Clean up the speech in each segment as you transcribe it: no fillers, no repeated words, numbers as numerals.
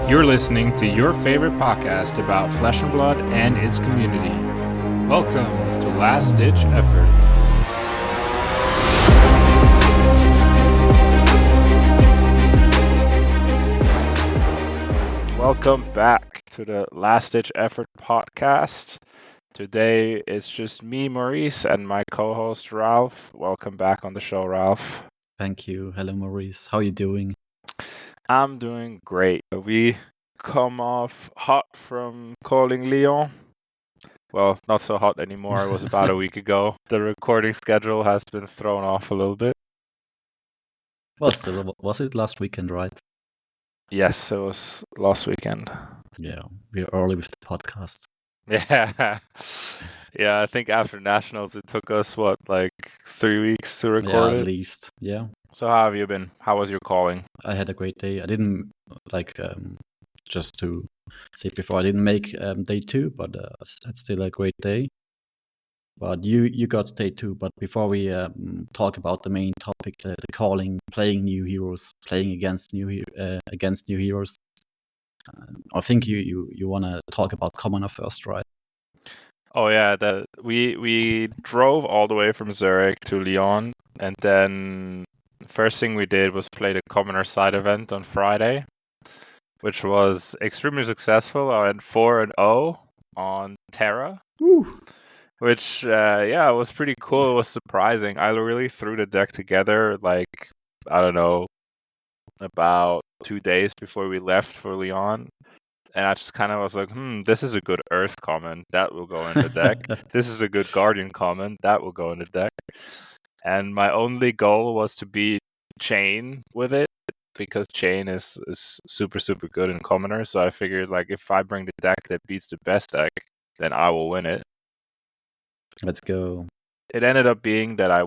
You're listening to your favorite podcast about Flesh and Blood and its community. Welcome to Last Ditch Effort. Welcome back to the Last Ditch Effort podcast. Today it's just me, Maurice, and my co-host Ralph. Welcome back on the show, Ralph. Thank you. Hello, Maurice. How are you doing? I'm doing great. We come off hot from calling Lyon. Well, not so hot anymore. It was about a week ago. The recording schedule has been thrown off a little bit. Well, still, was it last weekend, right? Yes, it was last weekend. Yeah, we're early with the podcast. Yeah. Yeah, I think after Nationals it took us, 3 weeks to record Yeah, it? at least. Yeah. So how have you been? How was your calling? I had a great day. I didn't, just to say before, I didn't make day 2, but that's still a great day. But you got day 2. But before we talk about the main topic, the calling, playing new heroes, playing against new heroes, I think you want to talk about Commoner first, right? Oh yeah, we drove all the way from Zurich to Lyon, and then first thing we did was play the Commoner side event on Friday, which was extremely successful. I went 4-0 on Terra, which was pretty cool. It was surprising. I really threw the deck together I don't know, about 2 days before we left for Lyon. And I just kind of was like, this is a good Earth common. That will go in the deck. This is a good Guardian common. That will go in the deck. And my only goal was to beat Chain with it, because Chain is super, super good in Commoner. So I figured, if I bring the deck that beats the best deck, then I will win it. Let's go. It ended up being that I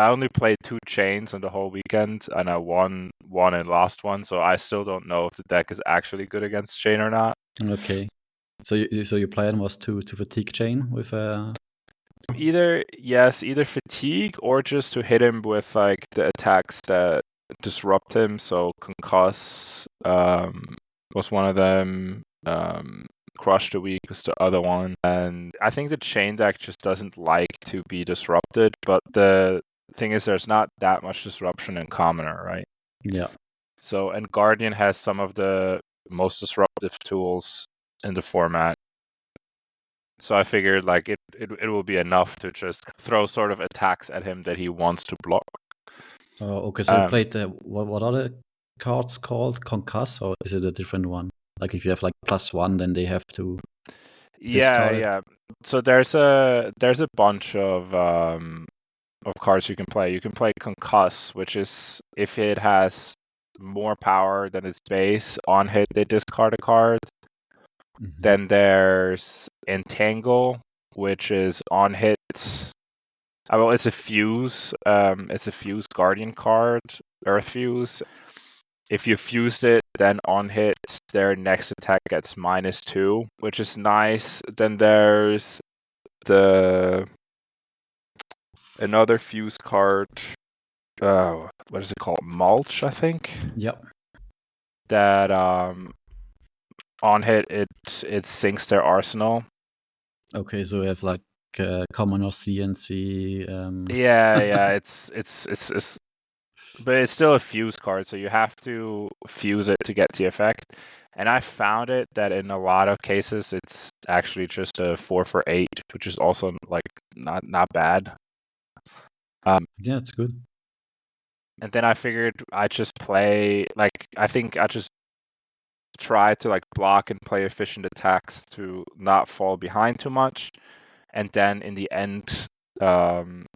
only played 2 Chains on the whole weekend, and I won one and lost one. So I still don't know if the deck is actually good against Chain or not. Okay. So your plan was to fatigue Chain with Either fatigue or just to hit him with the attacks that disrupt him. So Concuss was one of them. Crush the Weak was the other one. And I think the Chain deck just doesn't like to be disrupted, but the thing is there's not that much disruption in Commoner, right? Yeah. So, and Guardian has some of the most disruptive tools in the format. So I figured it will be enough to just throw sort of attacks at him that he wants to block. Oh, okay. So you played the what are the cards called? Concuss, or is it a different one? Like if you have +1, then they have to discard it? Yeah. So there's a bunch of cards you can play. You can play Concuss, which is if it has more power than its base, on hit they discard a card. Mm-hmm. Then there's Entangle, which is on hit. Well, it's a fuse. It's a fuse Guardian card, Earth Fuse. If you fused it, then on hit, their next attack gets -2, which is nice. Then there's another fuse card. What is it called? Mulch, I think. Yep. That on hit it sinks their arsenal. Okay, so you have Commoner CNC. Yeah. It's but it's still a fuse card, so you have to fuse it to get the effect. And I found it that in a lot of cases it's actually just a 4 for 8, which is also not bad. Yeah, it's good. And then I figured I just play I think I just try to block and play efficient attacks to not fall behind too much. And then in the end,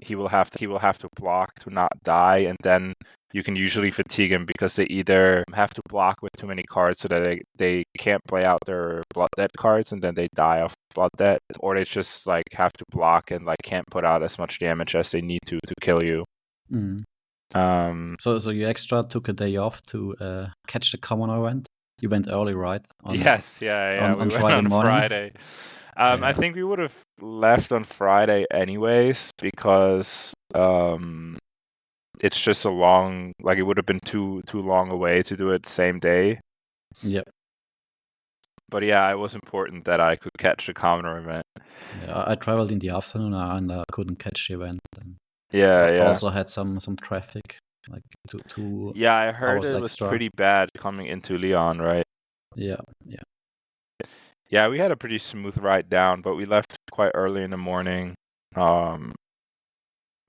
he will have to block to not die, and then you can usually fatigue him because they either have to block with too many cards so that they can't play out their Blood Debt cards, and then they die of Blood Debt, or they just have to block and can't put out as much damage as they need to kill you. Mm. So you extra took a day off to catch the Commoner event. You went early, right? Yes, yeah. On We Friday went on morning? Friday. I think we would have left on Friday anyways, because it's just a long, it would have been too long away to do it same day. Yep. But yeah, it was important that I could catch the commoner event. Yeah, I traveled in the afternoon and I couldn't catch the event. And Yeah. also had some traffic, like two Yeah, I heard hours it was extra. pretty bad coming into Lyon, right? Yeah. Yeah, we had a pretty smooth ride down, but we left quite early in the morning, and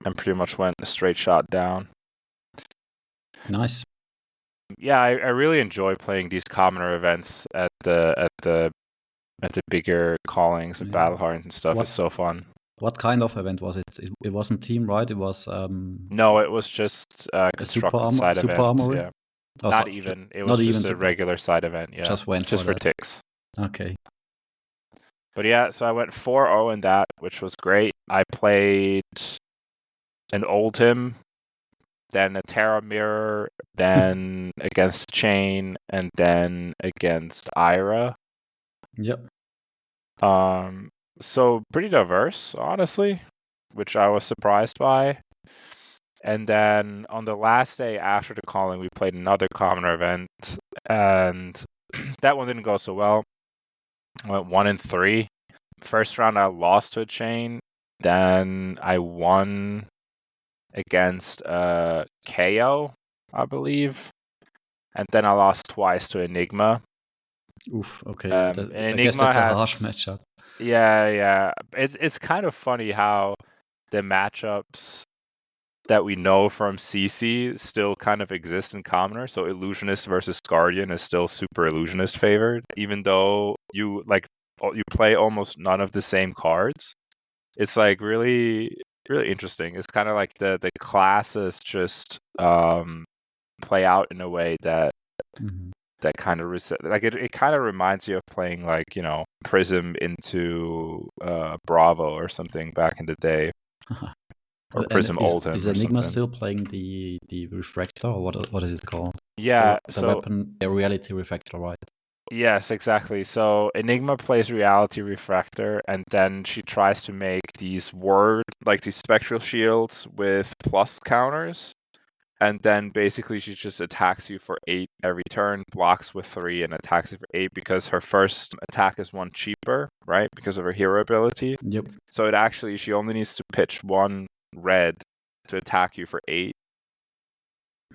pretty much went a straight shot down. Nice. Yeah, I really enjoy playing these commoner events at the bigger callings and battle hards and stuff. It's so fun. What kind of event was it? It wasn't team, right? It was No, it was just a constructed side super event. armory? Yeah. Oh, Not even. It was just a regular side event. Yeah. Just went just for ticks. Okay. But yeah, so I went 4-0 in that, which was great. I played an Oldhim, then a Terra Mirror, then against Chain, and then against Ira. Yep. So pretty diverse, honestly, which I was surprised by. And then on the last day after the calling, we played another commoner event, and that one didn't go so well. I went 1-3. First round, I lost to a Chain. Then I won against KO, I believe. And then I lost twice to Enigma. Oof, okay. I guess that's a harsh matchup. Yeah. It's kind of funny how the matchups that we know from CC still kind of exist in Commoner. So Illusionist versus Guardian is still super Illusionist favored, even though you play almost none of the same cards. It's like really, really interesting. It's kind of like the classes just play out in a way that that kind of it kind of reminds you of playing like, you know, Prism into Bravo or something back in the day. Or Prism Oldhim. Is Enigma still playing the refractor, or what is it called? Yeah, the weapon, a reality refractor, right? Yes, exactly. So Enigma plays reality refractor, and then she tries to make these spectral shields with plus counters, and then basically she just attacks you for 8 every turn, blocks with 3, and attacks you for 8 because her first attack is 1 cheaper, right? Because of her hero ability. Yep. So she only needs to pitch 1 red to attack you for 8.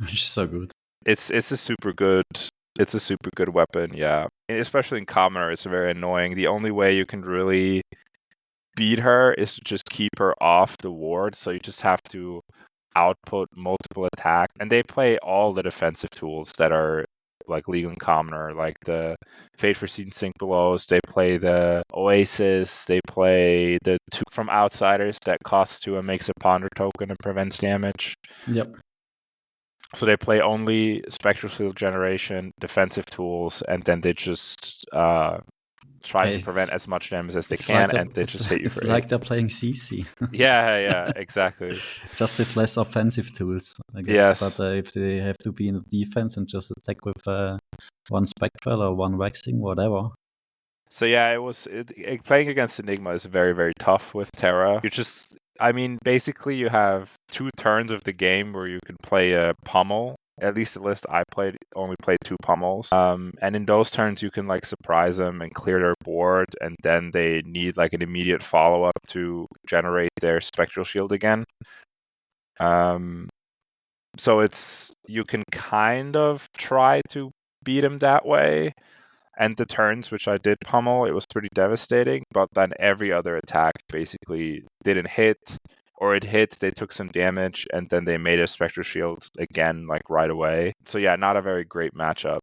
Which is so good. It's a super good weapon, yeah. Especially in Commoner, it's very annoying. The only way you can really beat her is to just keep her off the ward, so you just have to output multiple attacks. And they play all the defensive tools that are like legal in Commoner, like the Fate Foreseen Sync Belows, they play the Oasis, they play the 2 from Outsiders that costs 2 and makes a Ponder token and prevents damage. Yep. So they play only Spectral Shield generation, defensive tools, and then they just try to prevent as much damage as they can, and they just hit you for 8. It's like they're playing CC. Yeah, exactly. Just with less offensive tools, I guess. Yes. But if they have to be in the defense and just attack with 1 Spectral or 1 Waxing, whatever. So yeah, playing against Enigma is very, very tough with Terra. Basically you have 2 turns of the game where you can play a pummel. At least the list I played only played 2 pummels. And in those turns you can like surprise them and clear their board, and then they need like an immediate follow-up to generate their Spectral Shield again. So you can kind of try to beat them that way. And the turns which I did pummel, it was pretty devastating, but then every other attack basically didn't hit, or it hit, they took some damage, and then they made a Spectral Shield again, like right away. So yeah, not a very great matchup.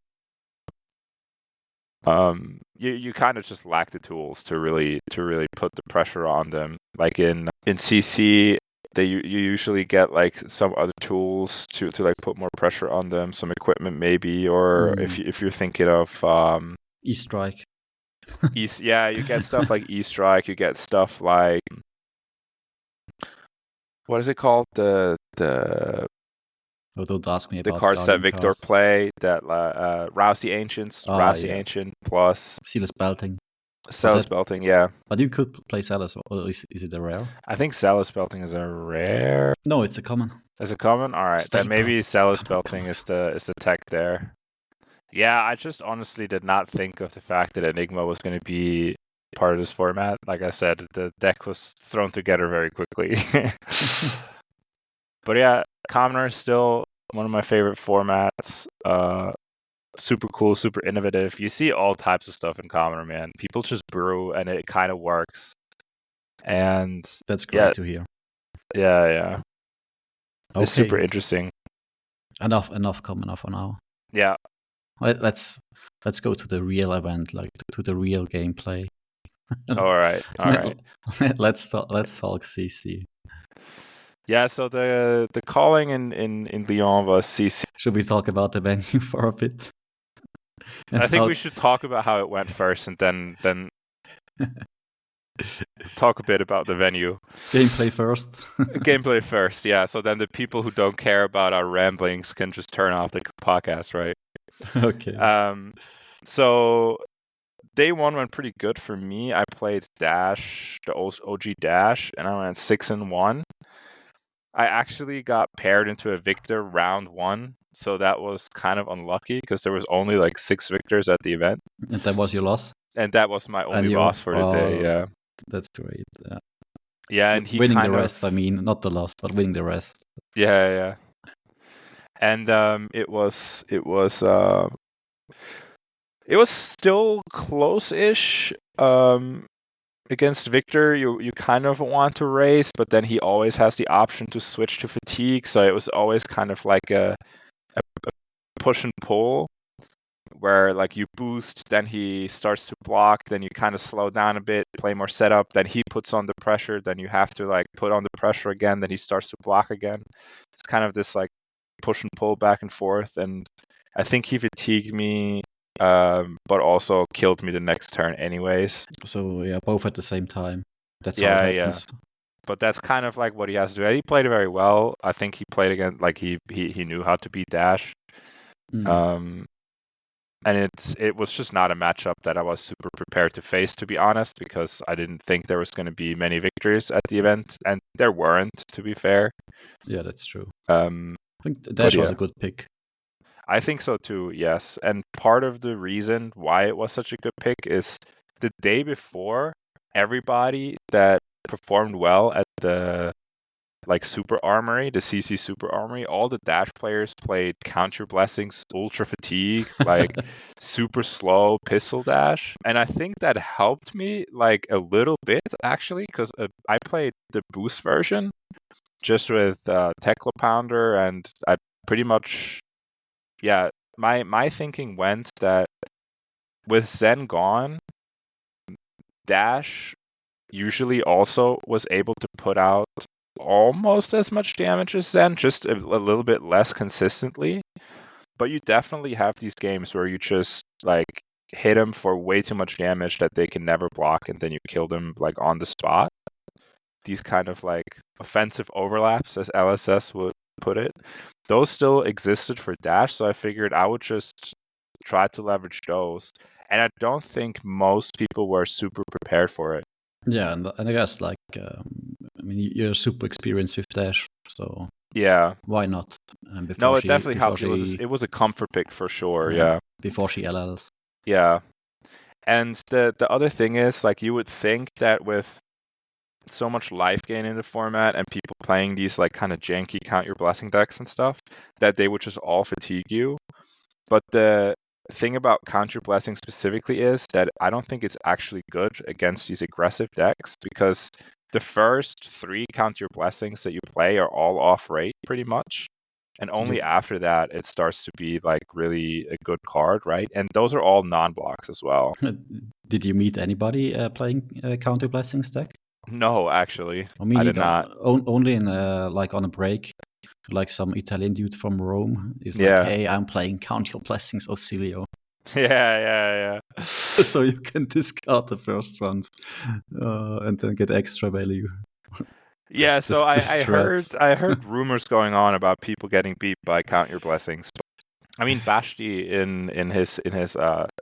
You kind of just lack the tools to really put the pressure on them. Like in CC, you usually get like some other tools to like put more pressure on them, some equipment maybe, or if you're thinking of E-Strike. You get stuff like E-Strike, you get stuff like, what is it called? Don't ask me about the cards that Victor play, that Rousey Ancients, Ancient plus Zealous Belting. Zealous Belting, yeah. But you could play Zealous, or is it a rare? I think Zealous Belting is a rare. No, it's a common. Is it common? Alright, then maybe Zealous Belting is the tech there. Yeah, I just honestly did not think of the fact that Enigma was going to be part of this format. Like I said, the deck was thrown together very quickly. But yeah, Commoner is still one of my favorite formats. Super cool, super innovative. You see all types of stuff in Commoner, man. People just brew and it kind of works. And That's great to hear. Yeah. Okay. It's super interesting. Enough Commoner for now. Yeah. Let's go to the real event, like to the real gameplay. All right. Let's talk CC. Yeah, so the calling in Lyon was CC. Should we talk about the venue for a bit? I think we should talk about how it went first, and then talk a bit about the venue. Gameplay first. Gameplay first, yeah. So then the people who don't care about our ramblings can just turn off the podcast, right? Okay. So day one went pretty good for me. I played Dash, the OG Dash, and I went 6-1. I actually got paired into a Victor round one, so that was kind of unlucky because there was only like 6 Victors at the event. And that was your loss? And that was my only loss for the day, yeah. That's great. Yeah, and he winning the rest, I mean, not the loss, but winning the rest. Yeah. And it was still close-ish. Against Victor, you kind of want to race, but then he always has the option to switch to fatigue, so it was always kind of like a push and pull, where like you boost, then he starts to block, then you kind of slow down a bit, play more setup, then he puts on the pressure, then you have to like put on the pressure again, then he starts to block again. It's kind of this like push and pull back and forth, and I think he fatigued me, but also killed me the next turn anyways. So yeah, both at the same time. That's how it happens. Yeah. But that's kind of like what he has to do. He played it very well. I think he played against, like he knew how to beat Dash. And it was just not a matchup that I was super prepared to face, to be honest, because I didn't think there was going to be many victories at the event, and there weren't, to be fair. Yeah, that's true. I think Dash was a good pick. I think so too, yes. And part of the reason why it was such a good pick is the day before, everybody that performed well at the like Super Armory, the CC Super Armory, all the Dash players played Count Your Blessings, Ultra Fatigue, like super slow pistol dash. And I think that helped me like a little bit actually, because I played the boost version just with Tekla Pounder, and I pretty much, yeah, my thinking went that with Zen gone, Dash usually also was able to put out almost as much damage as Zen, just a little bit less consistently. But you definitely have these games where you just like hit them for way too much damage that they can never block, and then you kill them like on the spot. These kind of like offensive overlaps, as LSS would put it, those still existed for Dash, so I figured I would just try to leverage those. And I don't think most people were super prepared for it. Yeah, and I guess like I mean, you're super experienced with Dash, so yeah, why not? No, it definitely helped. It was a comfort pick for sure. Yeah. Before she LLs. Yeah, and the other thing is, like, you would think that with so much life gain in the format and people playing these like kind of janky Count Your Blessing decks and stuff, that they would just all fatigue you. But the thing about Count Your Blessing specifically is that I don't think it's actually good against these aggressive decks, because the first 3 Count Your Blessings that you play are all off rate pretty much. And only after that it starts to be like really a good card, right? And those are all non-blocks as well. Did you meet anybody playing Count Your Blessings deck? No, actually. I did not. Only in like on a break, like some Italian dude from Rome is like, hey, I'm playing Count Your Blessings, Auxilio. Yeah. So you can discard the first ones and then get extra value. Yeah, so I heard rumors going on about people getting beat by Count Your Blessings. I mean, Vashti in his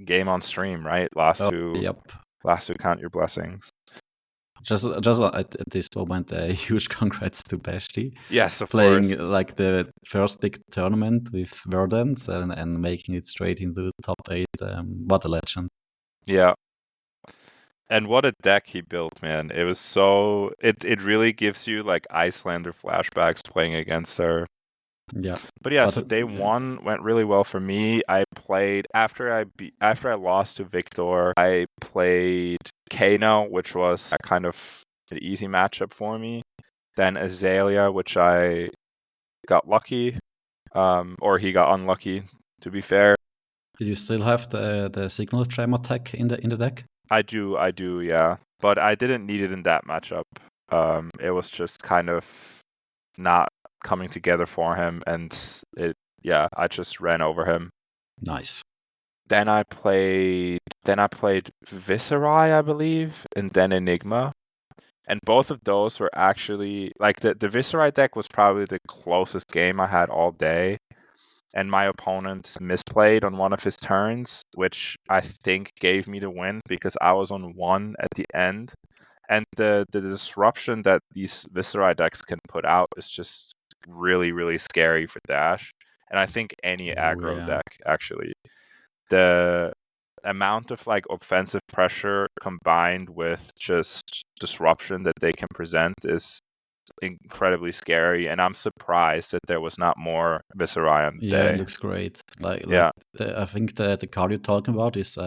game on stream, right? Last two Count Your Blessings. Just at this moment, a huge congrats to Beshti. Yes, of Playing course. like the first big tournament with Verdance and making it straight into the top 8. What a legend. Yeah. And what a deck he built, man. It was so it really gives you like Icelander flashbacks playing against her. Yeah. But yeah, But, so day one went really well for me. I played after I lost to Victor, I played Kano, which was a kind of an easy matchup for me. Then Azalea, which I got lucky, or he got unlucky, to be fair. Did you still have the signal tremor tech in the deck? I do, yeah. But I didn't need it in that matchup. It was just kind of not coming together for him, and I just ran over him. Nice. Then I played Viserai, I believe, and then Enigma. And both of those were actually like the Viserai deck was probably the closest game I had all day. And my opponent misplayed on one of his turns, which I think gave me the win because I was on 1 at the end. And the disruption that these Viserai decks can put out is just really, really scary for Dash. And I think any aggro deck, actually. The amount of like offensive pressure combined with just disruption that they can present is incredibly scary, and I'm surprised that there was not more Viserai on the day. It looks great. Yeah. I think the card you're talking about is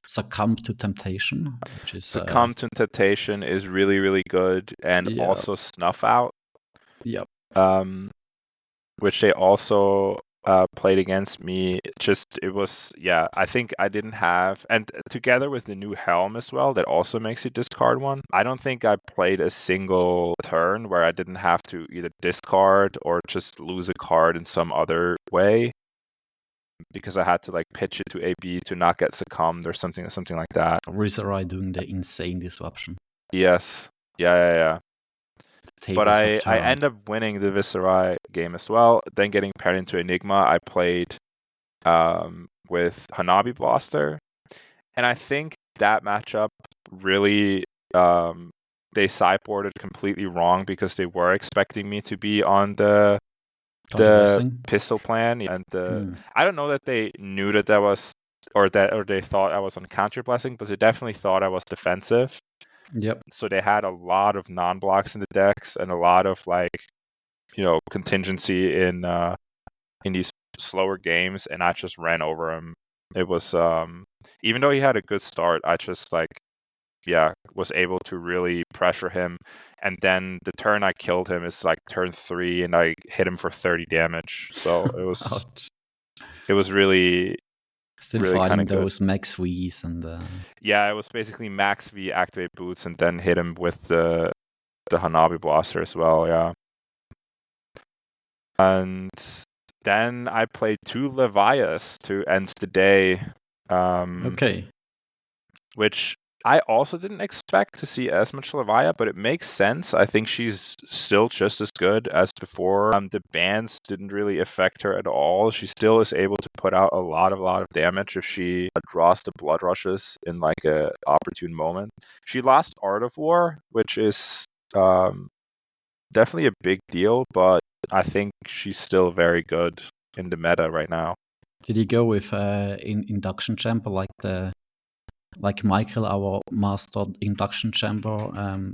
Succumb to Temptation, which is Succumb to Temptation is really, really good, and also Snuff Out. Yep. Which they also played against me. I think I didn't have, and together with the new helm as well, that also makes you discard one. I don't think I played a single turn where I didn't have to either discard or just lose a card in some other way, because I had to like pitch it to AB to not get succumbed or something like that. Viserai doing the insane disruption. Yes. Yeah. But I end up winning the Viserai game as well. Then getting paired into Enigma, I played with Hanabi Blaster. And I think that matchup really, they sideboarded completely wrong because they were expecting me to be on the pistol plan. And I don't know that they knew that was, or they thought I was on counter blessing, but they definitely thought I was defensive. Yep. So they had a lot of non-blocks in the decks and a lot of contingency in these slower games, and I just ran over him. It was even though he had a good start, I just was able to really pressure him. And then the turn I killed him is like turn 3, and I hit him for 30 damage. So it was it was really still really fighting those max Vs and it was basically max V, activate boots, and then hit him with the Hanabi Blaster as well. Yeah. And then I played 2 Levias to end the day. Okay. Which I also didn't expect to see as much Levia, but it makes sense. I think she's still just as good as before. The bans didn't really affect her at all. She still is able to put out a lot of damage if she draws the blood rushes in like a opportune moment. She lost Art of War, which is definitely a big deal, but I think she's still very good in the meta right now. Did you go with induction chamber like Michael, our master induction chamber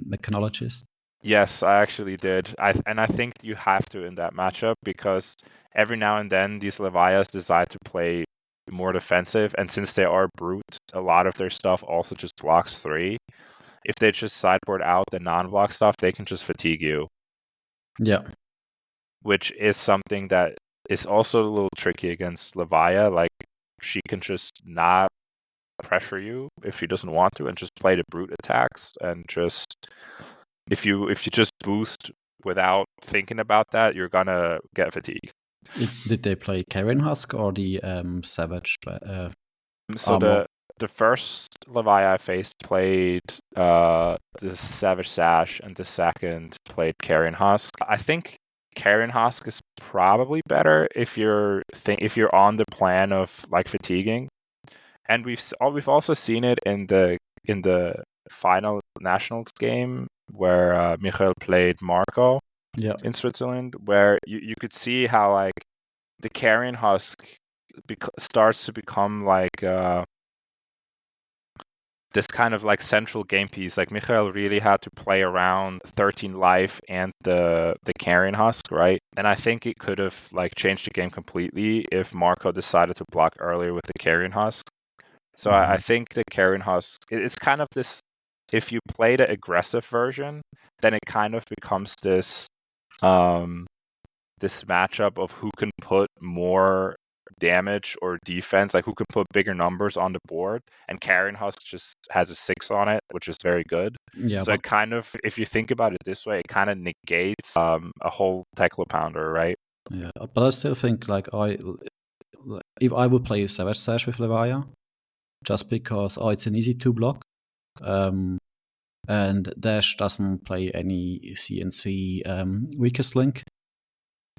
mechanologist? Yes, I actually did. I think you have to in that matchup, because every now and then these Levias decide to play more defensive, and since they are brute, a lot of their stuff also just blocks 3. If they just sideboard out the non-block stuff, they can just fatigue you. Yeah. Which is something that is also a little tricky against Levia. Like, she can just not pressure you if she doesn't want to, and just play the brute attacks, and just if you just boost without thinking about that, you're gonna get fatigued. Did they play Karen Husk or the Savage? So the first Levi I faced played the Savage Sash, and the second played Carrion Husk. I think Carrion Husk is probably better if you're on the plan of like fatiguing. And we've also seen it in the final nationals game where Michael played Marco Yeah. in Switzerland, where you could see how like the carrion husk starts to become like this kind of like central game piece. Like Michael really had to play around 13 life and the carrion husk, right? And I think it could have like changed the game completely if Marco decided to block earlier with the carrion husk. So I think the carrion husk, it's kind of this, if you play the aggressive version, then it kind of becomes this this matchup of who can put more damage or defense, like who can put bigger numbers on the board, and Carrion Husk just has a 6 on it, which is very good. Yeah, so it kind of, if you think about it this way, it kind of negates a whole Tekla Pounder, right? Yeah, but I still think like if I would play Savage Sash with Levaya, just because it's an easy 2 block, and Dash doesn't play any CNC weakest link.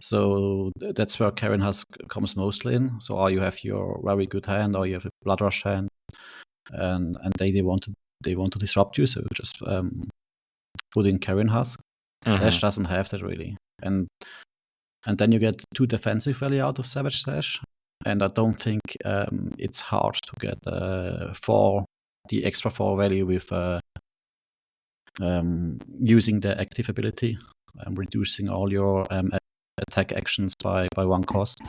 So that's where Karen Husk comes mostly in. So you have your very good hand, or you have a Blood Rush hand, and they want to disrupt you. So just put in Karen Husk. Dash doesn't have that really, and then you get 2 defensive value out of Savage Sash, and I don't think it's hard to get the extra 4 value with using the active ability, reducing all your attack actions by 1 cost,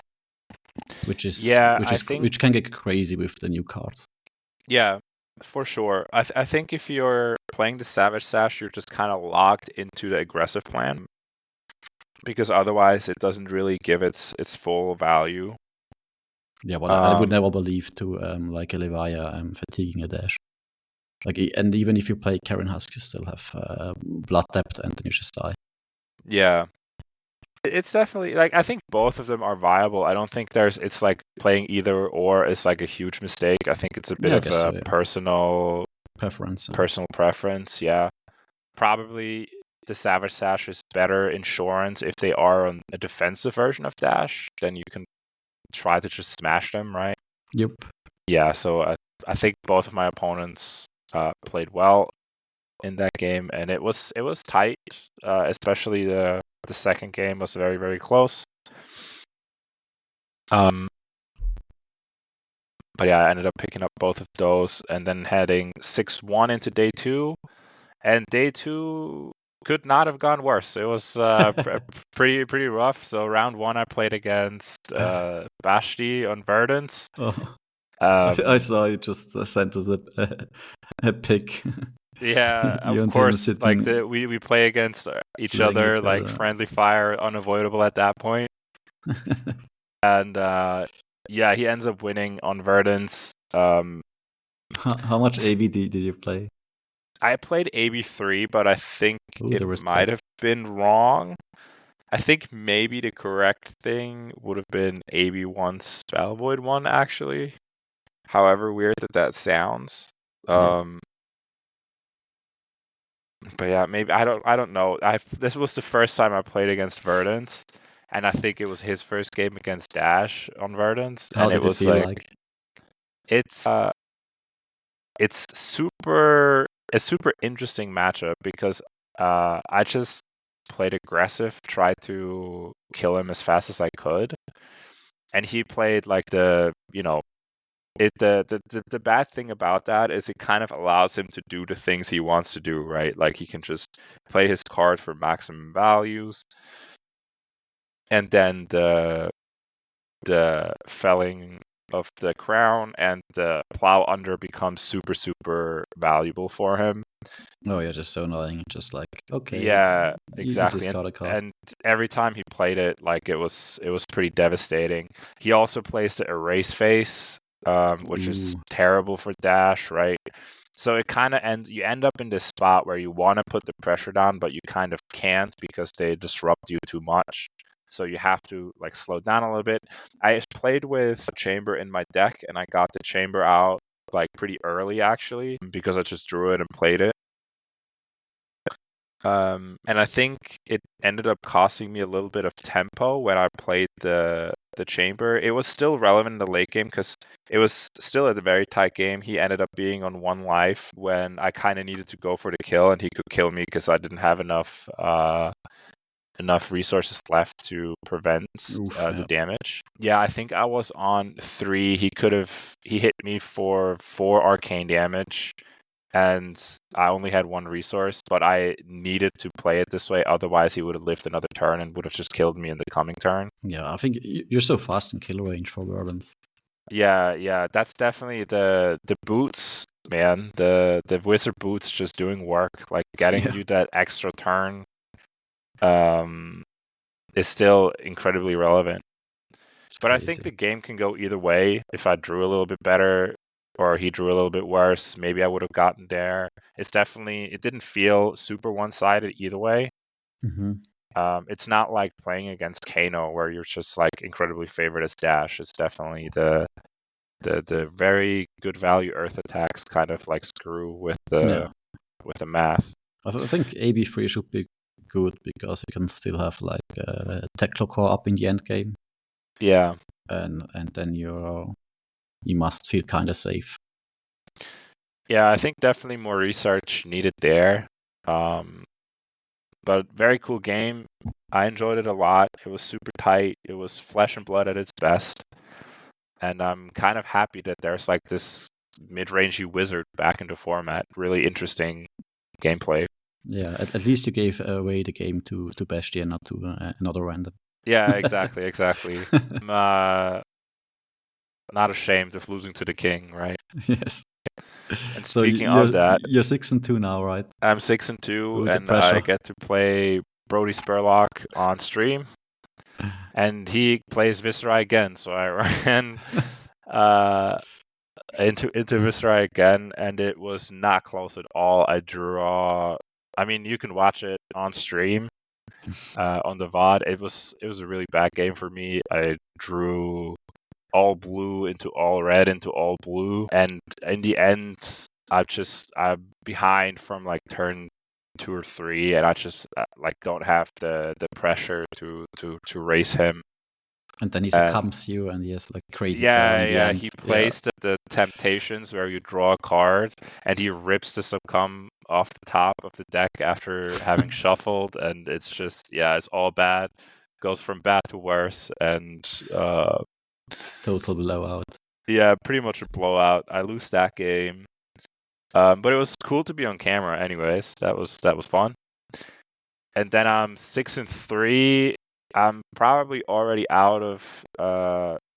which can get crazy with the new cards. Yeah, for sure. I think if you're playing the Savage Sash, you're just kind of locked into the aggressive plan, because otherwise it doesn't really give its full value. Yeah, but I would never believe to like a Levaya fatiguing a Dash. Like, and even if you play Karen Husk, you still have Blood Depth, and then you just die. Yeah. It's definitely, like, I think both of them are viable. I don't think it's like playing either or is like a huge mistake. I think it's a bit of a personal preference. Yeah. Probably the Savage Sash is better insurance if they are on a defensive version of Dash. Then you can try to just smash them, right? Yep. Yeah, so I think both of my opponents played well in that game, and it was tight, especially the second game was very, very close. But yeah, I ended up picking up both of those and then heading 6-1 into day 2. And day 2 could not have gone worse. It was pretty rough. So round 1 I played against Bashti on Verdance. I saw you just sent us a pic. Yeah, of course. Like we play against each other, like friendly fire, unavoidable at that point. And yeah, he ends up winning on Verdance. How much AB did you play? I played AB3, but I think it might have been wrong. I think maybe the correct thing would have been AB1 Spell Void 1, actually. However weird that sounds. But yeah, maybe I don't know. This was the first time I played against Verdance, and I think it was his first game against Dash on Verdance. How and did it was it feel like? It's super interesting matchup because I just played aggressive, tried to kill him as fast as I could, and he played like the bad thing about that is it kind of allows him to do the things he wants to do, right? Like he can just play his card for maximum values, and then the felling of the crown and the plow under becomes super valuable for him. Oh yeah, just so annoying. Just like, okay. Yeah, exactly. You discard a card. And every time he played it, like it was pretty devastating. He also plays the erase face, which is terrible for Dash, right? So it kind of you end up in this spot where you want to put the pressure down, but you kind of can't because they disrupt you too much. So you have to like slow down a little bit. I played with a chamber in my deck, and I got the chamber out like pretty early actually because I just drew it and played it. And I think it ended up costing me a little bit of tempo when I played the chamber. It was still relevant in the late game because it was still a very tight game. He ended up being on 1 life when I kind of needed to go for the kill, and he could kill me because I didn't have enough resources left to prevent the damage. Yeah, I think I was on 3. He hit me for 4 arcane damage, and I only had 1 resource, but I needed to play it this way. Otherwise, he would have lived another turn and would have just killed me in the coming turn. Yeah, I think you're so fast in kill range for Werblins. Yeah, that's definitely the boots, man. The wizard boots just doing work, like getting you that extra turn. Is still incredibly relevant. But I think the game can go either way. If I drew a little bit better or he drew a little bit worse, maybe I would have gotten there. It didn't feel super one-sided either way. Mm-hmm. It's not like playing against Kano where you're just like incredibly favored as dash. It's definitely the very good value earth attacks kind of like screw with the math. I think AB3 should be good because you can still have like Teclo core up in the end game. Yeah. And then you must feel kind of safe. Yeah, I think definitely more research needed there. But very cool game. I enjoyed it a lot. It was super tight. It was flesh and blood at its best. And I'm kind of happy that there's like this mid-rangey wizard back into format. Really interesting gameplay. Yeah, at least you gave away the game to Basti and not to another random. Yeah, exactly. I'm not ashamed of losing to the king, right? Yes. And So speaking of that, you're 6-2 now, right? I'm 6-2, and pressure. I get to play Brody Spurlock on stream, and he plays Viserai again. So I ran into Viserai again, and it was not close at all. I mean, you can watch it on stream on the VOD. It was a really bad game for me. I drew all blue into all red into all blue, and in the end I'm behind from like turn 2 or 3, and I just like don't have the pressure to race him. And then he succumbs you, and he has like crazy turn in the end. He plays the temptations where you draw a card, and he rips the succumb off the top of the deck after having shuffled, and it's just it's all bad. Goes from bad to worse, and total blowout. Yeah, pretty much a blowout. I lose that game. But it was cool to be on camera anyways. That was fun. And then I'm 6-3. I'm probably already out of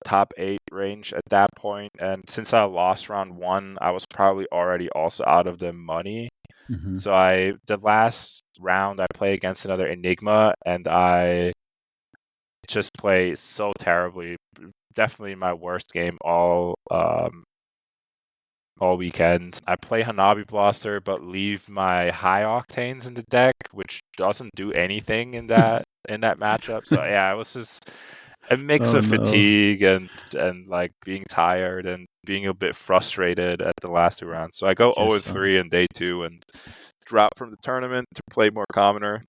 top 8 range at that point. And since I lost round 1, I was probably already also out of the money. Mm-hmm. So the last round I play against another Enigma, and I just play so terribly. Definitely my worst game all weekend. I play Hanabi Blaster, but leave my high octanes in the deck, which doesn't do anything in that matchup. So yeah, it was just a mix of fatigue and like being tired and being a bit frustrated at the last 2 rounds. So I go 0-3 in day 2 and drop from the tournament to play more commoner.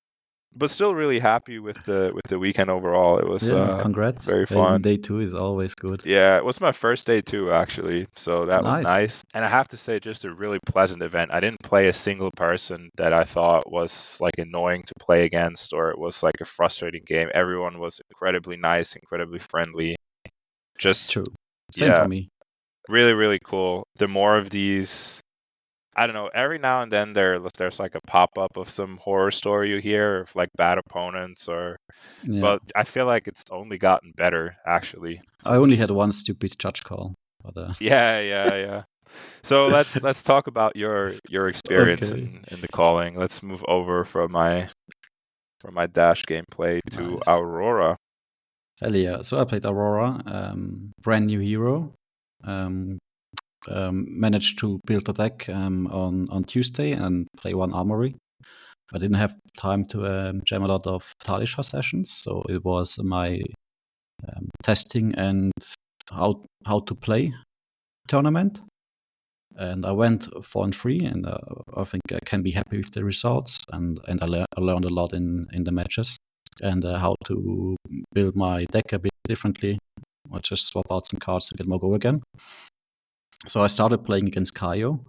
But still really happy with the weekend overall. It was congrats. Very fun. Day 2 is always good. Yeah, it was my first day too, actually. So that was nice. And I have to say, just a really pleasant event. I didn't play a single person that I thought was like annoying to play against, or it was like a frustrating game. Everyone was incredibly nice, incredibly friendly. Just true. Same for me. Really, really cool. The more of these, I don't know, every now and then there's like a pop-up of some horror story you hear of like bad opponents but I feel like it's only gotten better actually. I only had one stupid judge call. But, Yeah. So let's talk about your experience in the calling. Let's move over from my dash gameplay to Aurora. Hell yeah. So I played Aurora, brand new hero. Managed to build a deck on Tuesday and play 1 armory. I didn't have time to jam a lot of Talisha sessions, so it was my testing and how to play tournament. And I went 4-3, and I think I can be happy with the results. And I learned a lot in the matches, and how to build my deck a bit differently. I just swap out some cards to get more go again. So I started playing against Kaio.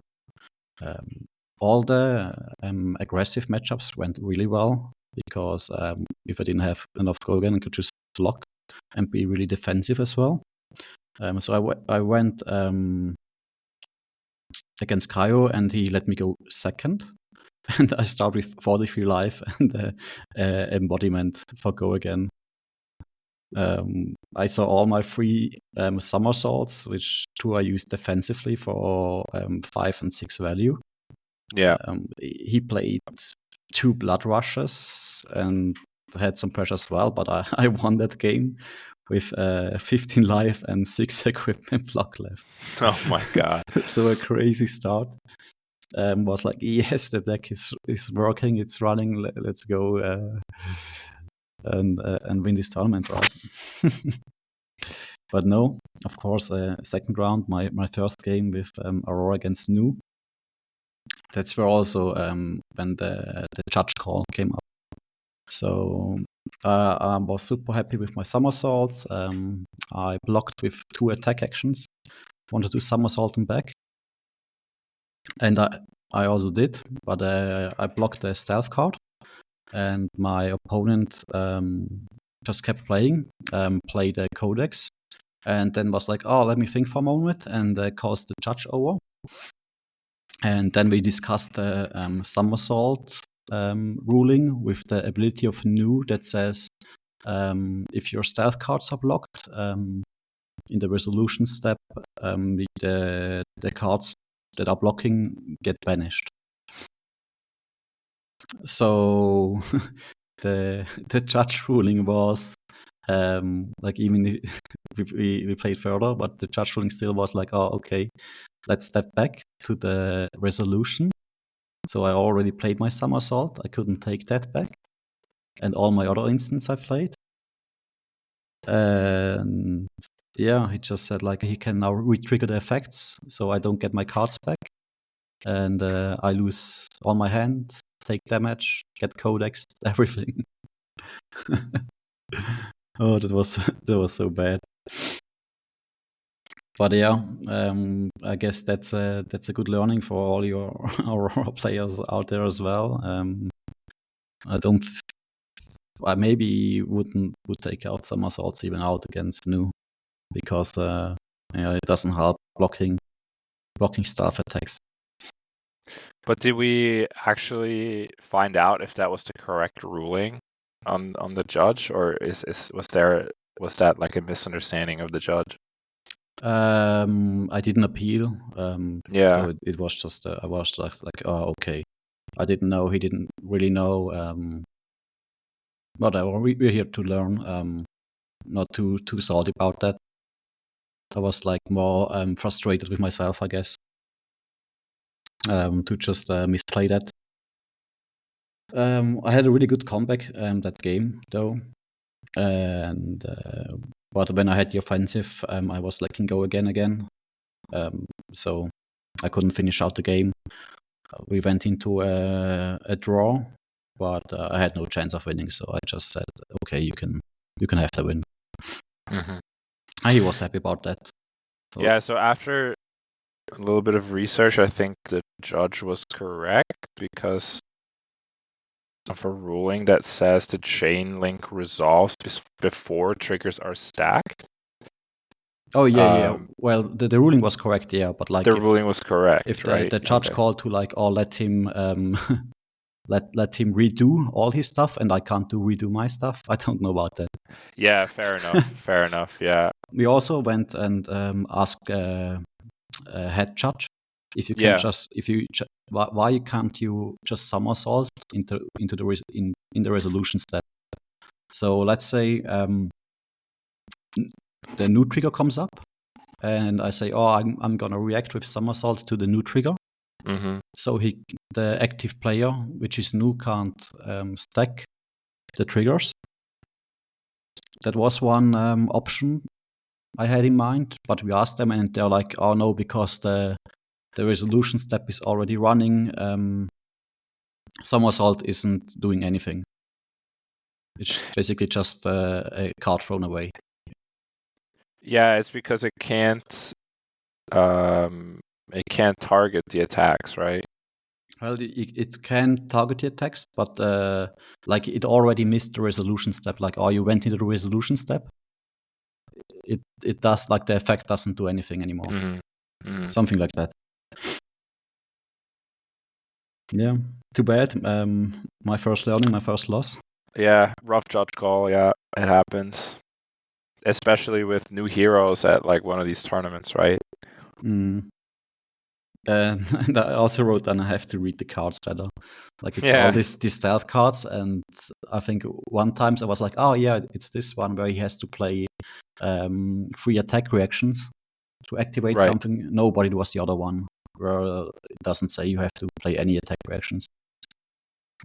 All the aggressive matchups went really well, because if I didn't have enough go again, I could just block and be really defensive as well. So I went against Kaio, and he let me go second. And I start with 43 life and embodiment for go again. I saw all my 3 somersaults, which 2 I used defensively for 5 and 6 value. Yeah. He played 2 blood rushes and had some pressure as well, but I won that game with 15 life and 6 equipment block left. Oh my god. So a crazy start. Was like, yes, the deck is working, it's running. Let's go and win this tournament, right? But no, of course, second round, my first game with Aurora against Nu. That's where also when the judge call came up. So I was super happy with my somersaults. I blocked with 2 attack actions. Wanted to somersault them back, and I also did, but I blocked the stealth card, and my opponent just kept playing, played a codex, and then was like, oh, let me think for a moment, and calls the judge over. And then we discussed the somersault ruling with the ability of Nu that says if your stealth cards are blocked in the resolution step, the cards that are blocking get banished. So the judge ruling was like, even if we played further, but the judge ruling still was like, oh, okay, let's step back to the resolution. So I already played my somersault. I couldn't take that back, and all my other instants I played. And yeah, he just said like he can now re-trigger the effects, so I don't get my cards back, and I lose all my hand, take damage, get codex, everything. Oh, that was so bad. But yeah, I guess that's a good learning for all your Aurora players out there as well. I maybe would take out somersaults even out against Nu, because it doesn't help blocking staff attacks. But did we actually find out if that was the correct ruling on the judge, or was that like a misunderstanding of the judge? I didn't appeal. Yeah. So it was just I was like, oh, okay. I didn't know. He didn't really know. Whatever. We're here to learn. Not too salty about that. I was like more frustrated with myself, I guess. To just misplay that. I had a really good comeback that game though, and but when I had the offensive, I was letting go again. So I couldn't finish out the game. We went into a draw, but I had no chance of winning. So I just said, okay, you can have the win. Mm-hmm. And he was happy about that. So, yeah. So after a little bit of research, I think the judge was correct, because of a ruling that says the chain link resolves before triggers are stacked. Oh yeah. Well, the ruling was correct, yeah, but like the ruling was correct. If right? the judge called to like, oh, let him let him redo all his stuff, and I can't redo my stuff. I don't know about that. Yeah, fair enough. Fair enough. Yeah. We also went and asked a head judge if you can why can't you just somersault into the in the resolution step. So let's say the Nu trigger comes up, and I say, oh, I'm gonna react with somersault to the Nu trigger. Mm-hmm. So the active player, which is Nu, can't stack the triggers. That was one option I had in mind, but we asked them, and they're like, oh no, because the the resolution step is already running. Somersault isn't doing anything. It's basically just a card thrown away. Yeah, it's because it can't target the attacks, right? Well, it can target the attacks, but like it already missed the resolution step. Like, you went into the resolution step. It does, like, the effect doesn't do anything anymore. Something like that. Yeah, too bad. My first learning, my first loss. Yeah, rough judge call. Yeah, it happens, especially with new heroes at like one of these tournaments, right? And I also wrote down I have to read the cards better. Like, it's Yeah. all these stealth cards, and I think one time I was like, oh yeah, it's this one where he has to play 3 attack reactions to activate Right. something. No, but it was the other one where it doesn't say you have to play any attack reactions.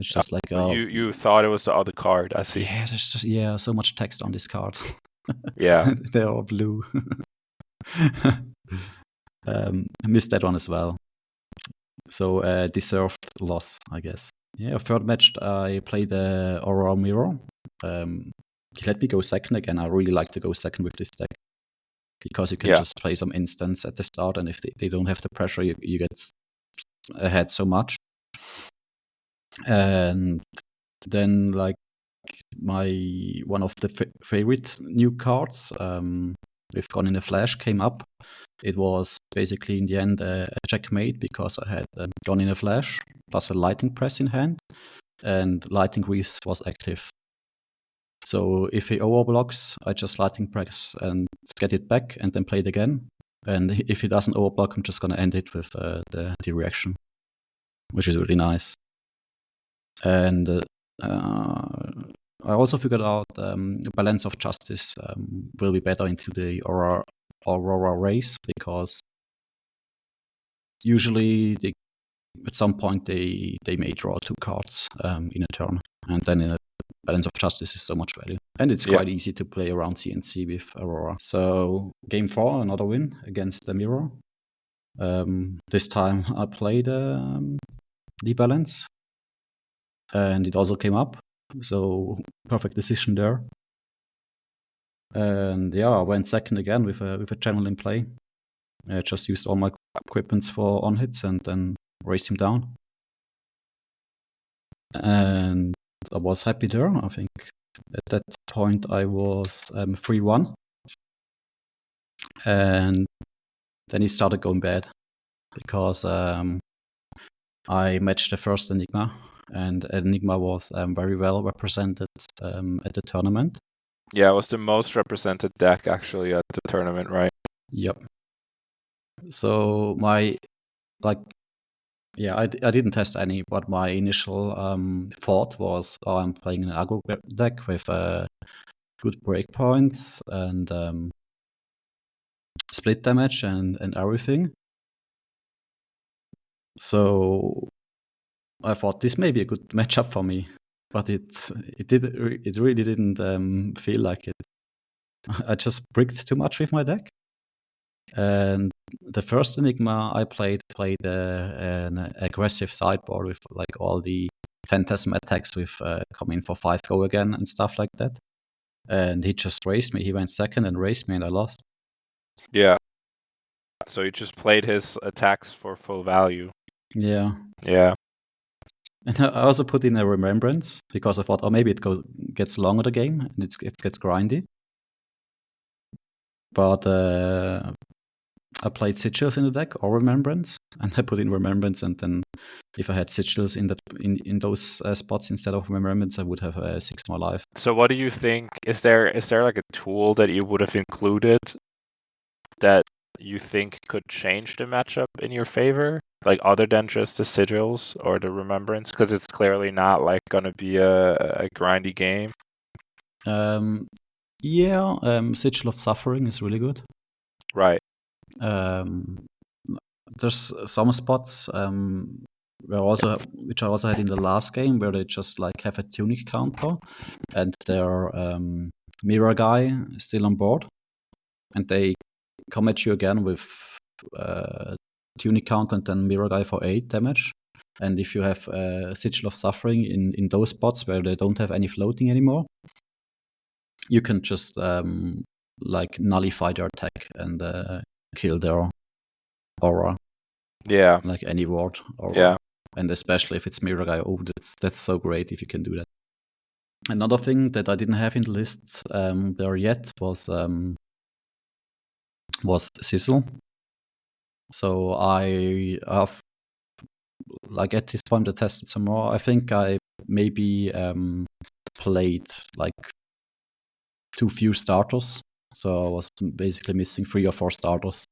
It's just like you thought it was the other card. I see. Yeah, there's just so much text on this card. Yeah. They're all blue. I missed that one as well. So deserved loss, I guess. Yeah, third match I played the Aurora Mirror. He let me go second again. I really like to go second with this deck because you can just play some instants at the start, and if they don't have the pressure, you get ahead so much. And then, like, one of the favorite new cards with Gone in a Flash came up. It was basically in the end a checkmate because I had Gone in a Flash plus a Lightning Press in hand, and Lightning Grease was active. So if he overblocks, I just Lightning Press and get it back and then play it again. And if he doesn't overblock, I'm just going to end it with the reaction, which is really nice. And I also figured out the balance of justice will be better into the Aurora race, because usually at some point they may draw 2 cards in a turn, and then in a balance of justice is so much value. And it's quite easy to play around CNC with Aurora. So game 4, another win against the Mirror. This time I played the balance, and it also came up. So perfect decision there. And yeah, I went second again with a channel in play. I just used all my equipments for on hits and then raced him down. And I was happy there. I think at that point I was 3-1. And then he started going bad because I matched the first Enigma, and Enigma was very well represented at the tournament. Yeah, it was the most represented deck actually at the tournament, right? Yep. So I didn't test any, but my initial thought was, I'm playing an aggro deck with good breakpoints and split damage and everything. So I thought this may be a good matchup for me, but it really didn't feel like it. I just bricked too much with my deck. And the first Enigma I played an aggressive sideboard with like all the Phantasm attacks with coming for 5 go again and stuff like that. And he just raced me. He went second and raced me, and I lost. Yeah. So you just played his attacks for full value. Yeah. Yeah. And I also put in a Remembrance because I thought, maybe it gets longer the game and it gets grindy. But I played Sigils in the deck or Remembrance, and I put in Remembrance, and then if I had Sigils in those spots instead of Remembrance, I would have 6 more life. So what do you think? Is there like a tool that you would have included that you think could change the matchup in your favor? Like other than just the Sigils or the Remembrance? Because it's clearly not like going to be a grindy game. Sigil of Suffering is really good. Right. There's some spots which I also had in the last game, where they just like have a tunic counter and their mirror guy is still on board, and they come at you again with tunic count and then mirror guy for 8 damage. And if you have Sigil of Suffering in those spots where they don't have any floating anymore, you can just like nullify their attack and kill their aura. Yeah. Like any ward aura. Yeah. And especially if it's mirror guy, that's so great if you can do that. Another thing that I didn't have in the list there yet was Sizzle. So I have, like, at this point I tested some more. I think I maybe played like too few starters. So I was basically missing 3 or 4 starters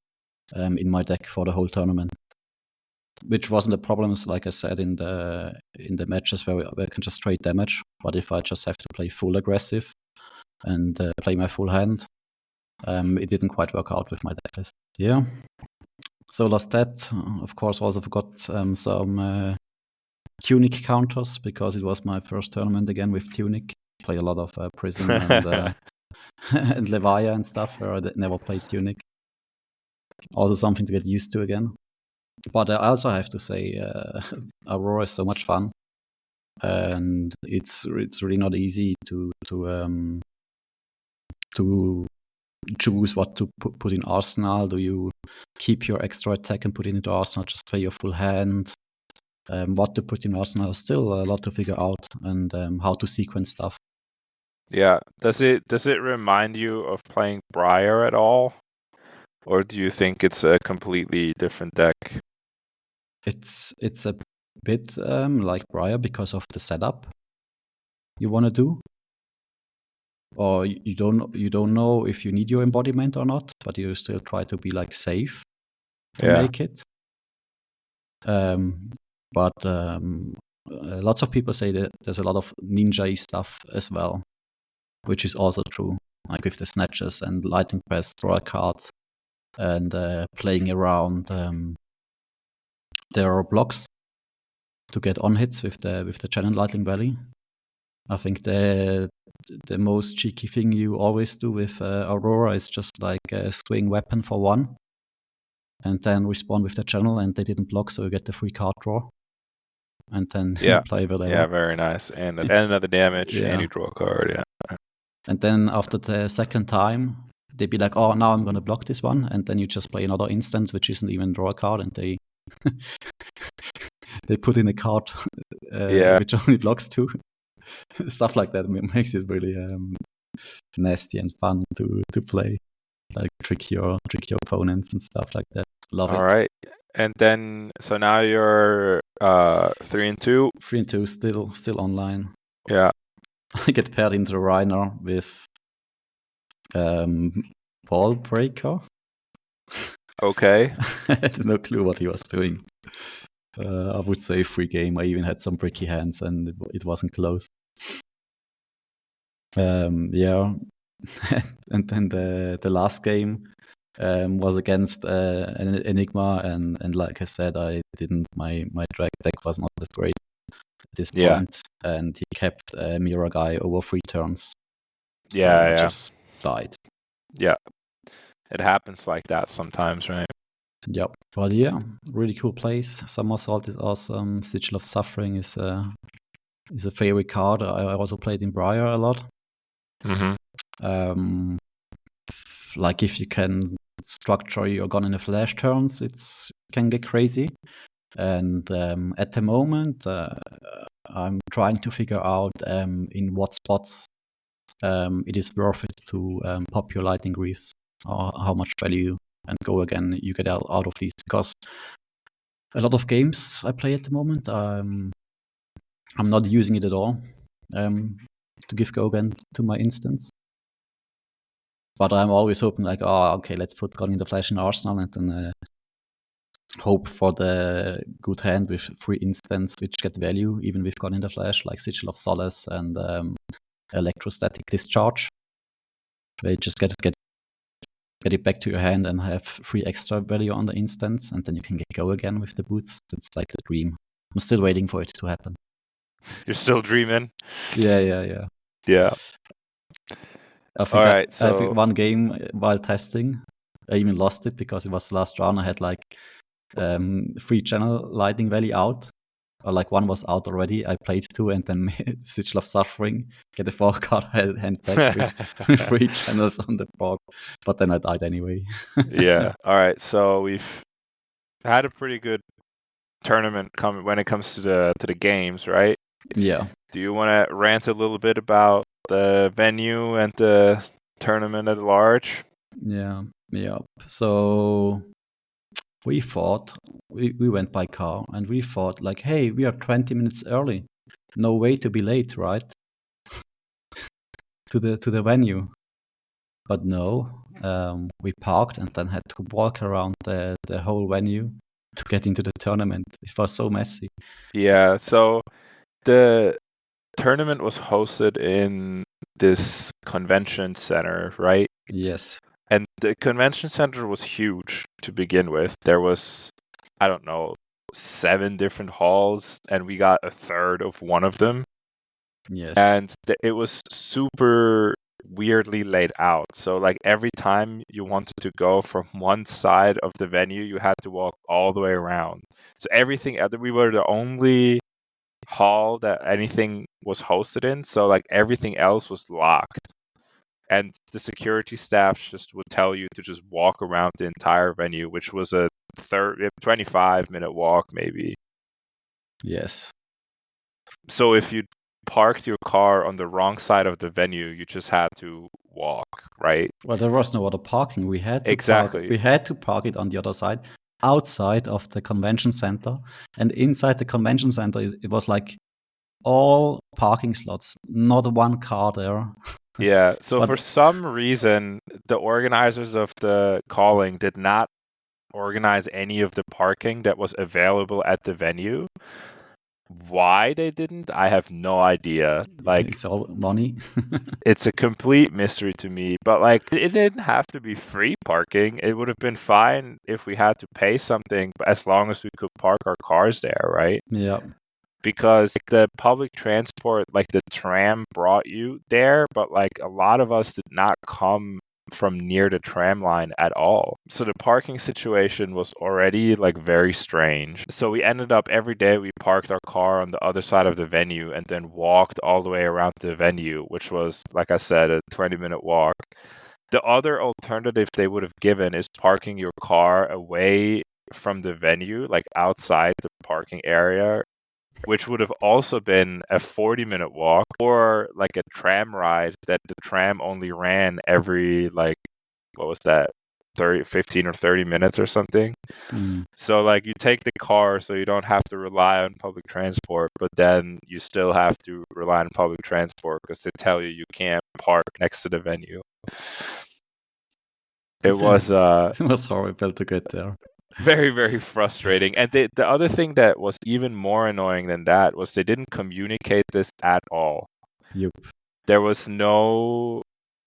in my deck for the whole tournament. Which wasn't a problem, like I said, in the matches where I can just trade damage. But if I just have to play full aggressive and play my full hand, it didn't quite work out with my deck list. Yeah. So lost that. Of course, also forgot some tunic counters because it was my first tournament again with tunic. Play a lot of Prism and and Levia and stuff where I never played tunic. Also something to get used to again. But I also have to say, Aurora is so much fun, and it's really not easy to choose what to put in Arsenal. Do you keep your extra attack and put it into Arsenal, just play your full hand? What to put in Arsenal is still a lot to figure out, and how to sequence stuff. Yeah. Does it remind you of playing Briar at all? Or do you think it's a completely different deck? It's a bit like Briar because of the setup you want to do. Or you don't know if you need your embodiment or not, but you still try to be like safe to make it. But lots of people say that there's a lot of ninja-y stuff as well, which is also true. Like with the snatches and lightning press, draw cards, and playing around there are blocks to get on hits with the channel lightning valley. I think the most cheeky thing you always do with Aurora is just like a swing weapon for 1, and then respond with the channel, and they didn't block, so you get the free card draw, and then play whatever. Yeah, very nice, and another damage, and you draw a card. Yeah, and then after the second time, they'd be like, "Oh, now I'm gonna block this one," and then you just play another instance, which isn't even draw a card, and they they put in a card which only blocks 2. Stuff like that makes it really nasty and fun to play, like trick your opponents and stuff like that. Love it. All right, and then so now you're 3-2. 3-2, still online. Yeah, I get paired into Reiner with Ball Breaker. Okay. I had no clue what he was doing. I would say free game. I even had some bricky hands, and it wasn't close. Yeah, and then the last game was against an Enigma, and like I said, my deck was not that great at this point, and he kept Mirror Guy over 3 turns. So I just died. Yeah, it happens like that sometimes, right? Yep. But yeah, really cool place. Somersault is awesome. Sigil of Suffering is a favorite card. I also played in Briar a lot. Mm-hmm. Like if you can structure your gun in a flash turns, it can get crazy. And at the moment, I'm trying to figure out in what spots it is worth it to pop your lightning greaves, or how much value and go again you get out of these, because a lot of games I play at the moment, I'm not using it at all to give go again to my instance. But I'm always hoping like, okay, let's put Gun in the Flash in Arsenal, and then hope for the good hand with 3 instants which get value even with Gun in the Flash, like Sigil of Solace and Electrostatic Discharge, where you just get it back to your hand and have 3 extra value on the instance, and then you can get go again with the boots. It's like the dream. I'm still waiting for it to happen. You're still dreaming? Yeah. I think one game while testing, I even lost it because it was the last round. I had like 3-channel lighting valley out. Or like one was out already. I played 2 and then Sigil of Suffering, get a 4-card hand back with 3 channels on the board. But then I died anyway. Yeah. All right. So we've had a pretty good tournament when it comes to the games, right? Yeah. Do you want to rant a little bit about the venue and the tournament at large? Yeah. So we went by car and we thought like, hey, we are 20 minutes early. No way to be late, right? to the venue. But no, we parked and then had to walk around the whole venue to get into the tournament. It was so messy. Yeah, so the tournament was hosted in this convention center, right? Yes. And the convention center was huge to begin with. There was, I don't know, 7 different halls, and we got a third of one of them. Yes. And it was super weirdly laid out. So like every time you wanted to go from one side of the venue, you had to walk all the way around. So everything, we were the only hall that anything was hosted in. So like everything else was locked. And the security staff just would tell you to just walk around the entire venue, which was a 25-minute walk maybe. Yes. So if you parked your car on the wrong side of the venue, you just had to walk, right? Well, there was no other parking. We had to Exactly. park it on the other side, outside of the convention center. And inside the convention center, it was like all parking slots, not one car there. Yeah. So But- for some reason, the organizers of the calling did not organize any of the parking that was available at the venue. Why they didn't, I have no idea. Like, it's all money. it's a complete mystery to me. But like, it didn't have to be free parking. It would have been fine if we had to pay something, but as long as we could park our cars there, right? Yeah. Because the public transport, like the tram brought you there, but like a lot of us did not come from near the tram line at all. So the parking situation was already like very strange. So we ended up every day we parked our car on the other side of the venue and then walked all the way around the venue, which was, like I said, a 20-minute walk. The other alternative they would have given is parking your car away from the venue, like outside the parking area, which would have also been a 40-minute walk, or like a tram ride that the tram only ran every, like, what was that, 15 or 30 minutes or something. So like you take the car so you don't have to rely on public transport, but then you still have to rely on public transport because they tell you can't park next to the venue. It was It was horrible to get there. very, very frustrating. And the other thing that was even more annoying than that was they didn't communicate this at all. Yep. There was no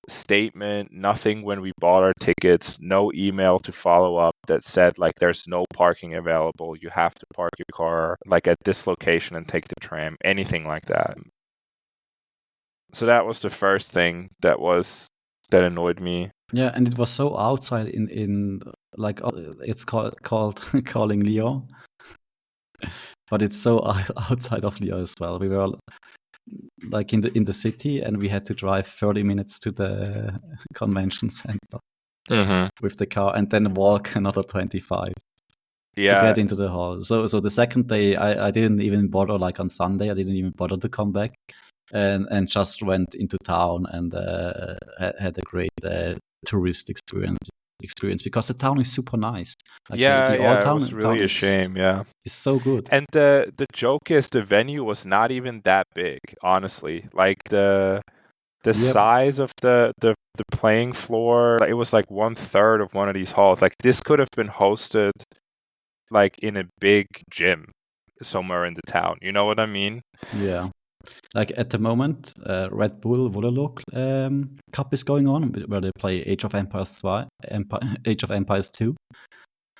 statement, nothing when we bought our tickets, no email to follow up that said like there's no parking available, you have to park your car like at this location and take the tram, anything like that. So that was the first thing that annoyed me. Yeah, and it was so outside in like it's called calling Lyon, but it's so outside of Lyon as well. We were like in the city, and we had to drive 30 minutes to the convention center with the car, and then walk another 25 to get into the hall. So the second day, I didn't even bother. Like on Sunday, I didn't even bother to come back, and just went into town and had a great tourist experience because the town is super nice. Like the old town, it was really a shame. Yeah, it's so good. And the joke is the venue was not even that big, honestly. Like the size of the playing floor, it was like 1/3 of one of these halls. Like this could have been hosted like in a big gym somewhere in the town. You know what I mean? Yeah. Like at the moment, Red Bull Vololog Cup is going on, where they play Age of Empires 2,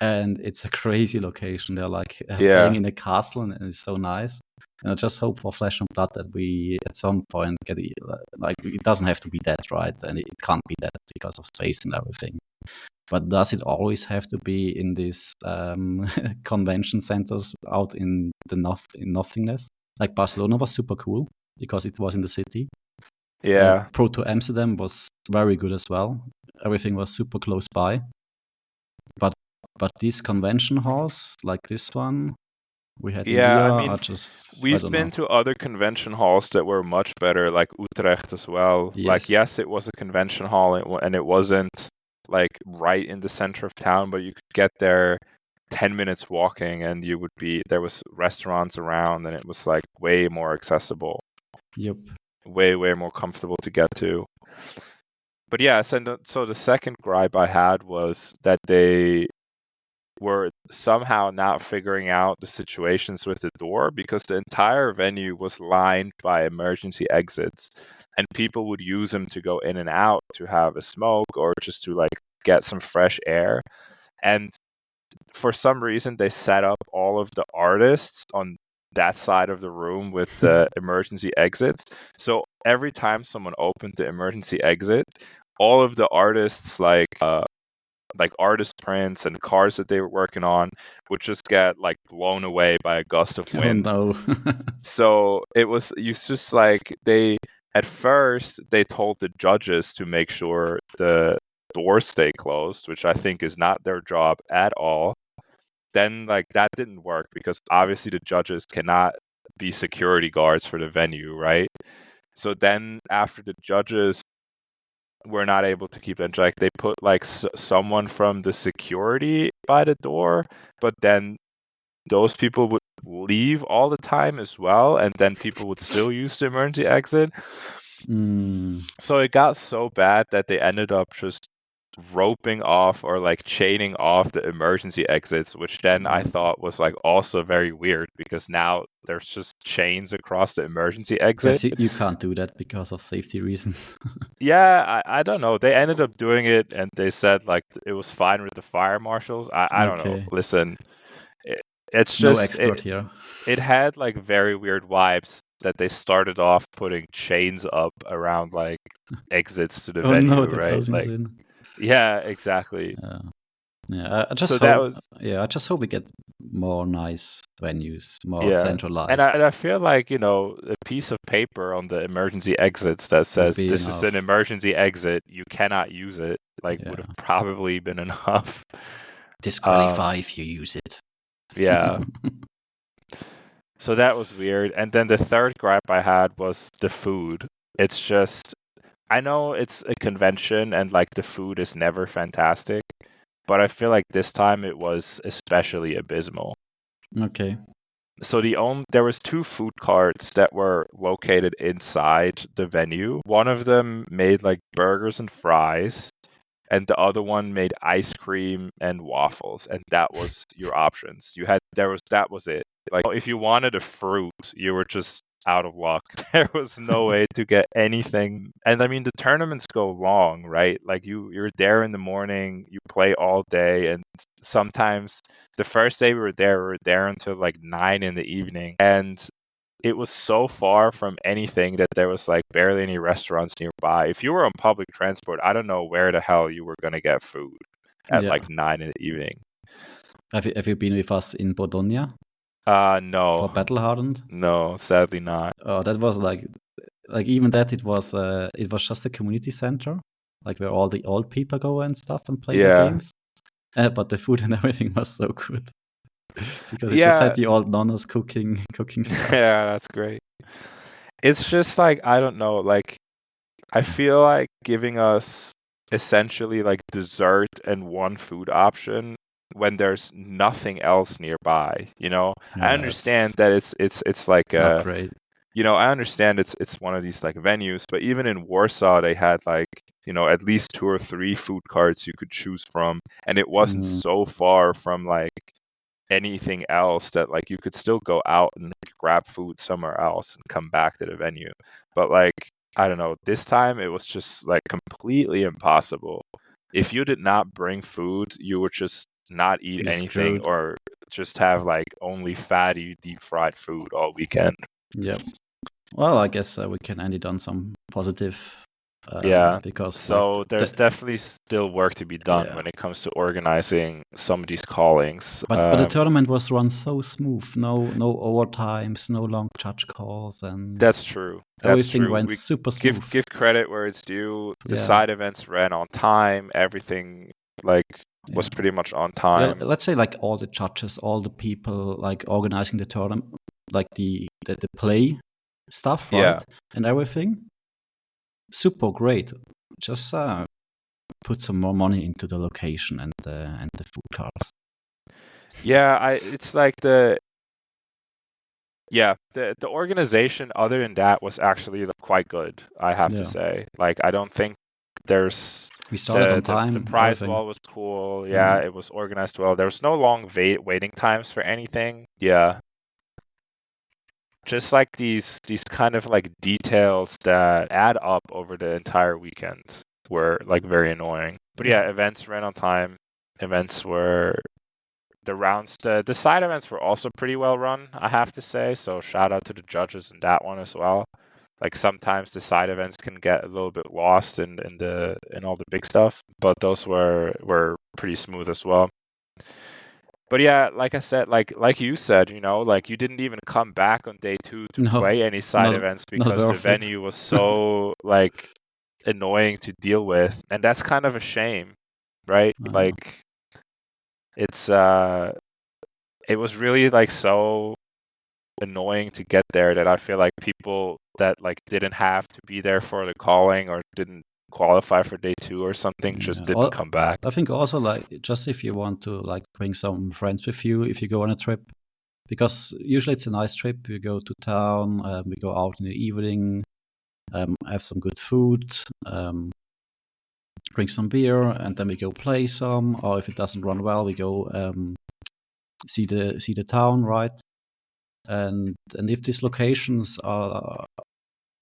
and it's a crazy location. They're like playing in a castle, and it's so nice. And I just hope for Flesh and Blood that we at some point get like it doesn't have to be that, right? And it can't be that because of space and everything. But does it always have to be in these convention centers out in in nothingness? Like Barcelona was super cool because it was in the city. Yeah. Proto Amsterdam was very good as well. Everything was super close by. But these convention halls like this one we had in Yeah, I Lyon mean, are just, I we've don't been know. to other convention halls that were much better, like Utrecht as well. Like, Yes. yes, it was a convention hall and it wasn't like right in the center of town, but you could get there 10 minutes walking and there was restaurants around and it was like way more accessible, Yep. way more comfortable to get to. But yeah, so the second gripe I had was that they were somehow not figuring out the situations with the door, because the entire venue was lined by emergency exits and people would use them to go in and out to have a smoke or just to like get some fresh air. And for some reason they set up all of the artists on that side of the room with the emergency exits. So every time someone opened the emergency exit, all of the artists like artist prints and cars that they were working on would just get like blown away by a gust of Oh wind. no. So it's just like at first they told the judges to make sure the doors stay closed, which I think is not their job at all. Then like that didn't work because obviously the judges cannot be security guards for the venue, right? So then after the judges were not able to keep in check, they put like someone from the security by the door, but then those people would leave all the time as well, and then people would still use the emergency exit. So it got so bad that they ended up just roping off or like chaining off the emergency exits, which then I thought was like also very weird because now there's just chains across the emergency exit. Yes, you can't do that because of safety reasons. Yeah, I don't know. They ended up doing it and they said like it was fine with the fire marshals. I don't know. Okay. Listen, it's No just expert here. it had like very weird vibes that they started off putting chains up around like exits to the Oh no, venue, they're right? closing us Like, in. yeah, exactly. Yeah, I just So that hope. was Yeah, I just hope we get more nice venues, more yeah. centralized. And I feel like, a piece of paper on the emergency exits that Would says be this is an enough. emergency exit, you cannot use it, like would Yeah. have probably been enough. Disqualify if you use it. Yeah. So that was weird. And then the third gripe I had was the food. It's just, I know it's a convention and like the food is never fantastic, but I feel like this time it was especially abysmal. Okay. So there was two food carts that were located inside the venue. One of them made like burgers and fries, and the other one made ice cream and waffles, and that was your options. That was it. Like if you wanted a fruit, you were just out of luck. There was no way to get anything. And I mean the tournaments go long, right? Like you're there in the morning, you play all day, and sometimes the first day we were there until like 9 in the evening. And it was so far from anything that there was like barely any restaurants nearby. If you were on public transport, I don't know where the hell you were gonna get food at Yeah. like 9 in the evening. Have you been with us in Bologna No, for Battle Hardened? no, sadly not. Oh, that was like even that it was just a community center, like where all the old people go and stuff and play their Yeah, games. But the food and everything was so good because it just yeah, had the old nonnas cooking stuff. yeah, that's great. It's just like I don't know, like I feel like giving us essentially like dessert and one food option when there's nothing else nearby, I Yeah, understand it's that it's like not great. I understand it's one of these like venues, but even in Warsaw they had like, at least 2 or 3 food carts you could choose from, and it wasn't so far from like anything else that like you could still go out and like, grab food somewhere else and come back to the venue. But like I don't know, this time it was just like completely impossible. If you did not bring food, you would just not eat You're anything screwed. or just have like only fatty deep fried food all weekend. Yep. Well, I guess we can end it on some positive Because so there's definitely still work to be done when it comes to organizing some of these callings. But the tournament was run so smooth. No overtimes, no long judge calls, and that's true. Everything went super smooth. Give credit where it's due. The side events ran on time. Everything was pretty much on time. Yeah, let's say like all the judges, all the people like organizing the tournament, like the play stuff, right? Yeah. And everything. Super great. Just put some more money into the location and the food cards. Yeah, it's like the organization other than that was actually quite good, I have to say. Like I don't think there's we started on time. The prize wall was cool. Yeah, it was organized well. There was no long waiting times for anything. Yeah. Just like these kind of like details that add up over the entire weekend were like very annoying. But yeah, events ran on time. Events were the rounds, the side events were also pretty well run, I have to say. So shout out to the judges in that one as well. Like sometimes the side events can get a little bit lost in all the big stuff, but those were pretty smooth as well. But yeah, like I said, like you said, like you didn't even come back on day 2 to play any side events because the venue was so like annoying to deal with, and that's kind of a shame, right? Like it's it was really like so annoying to get there that I feel like people that like didn't have to be there for the calling or didn't qualify for day 2 or something just didn't come back. I think also like just if you want to like bring some friends with you if you go on a trip, because usually it's a nice trip. We go to town, we go out in the evening, have some good food, drink some beer, and then we go play some. Or if it doesn't run well, we go see the town, right? And if these locations are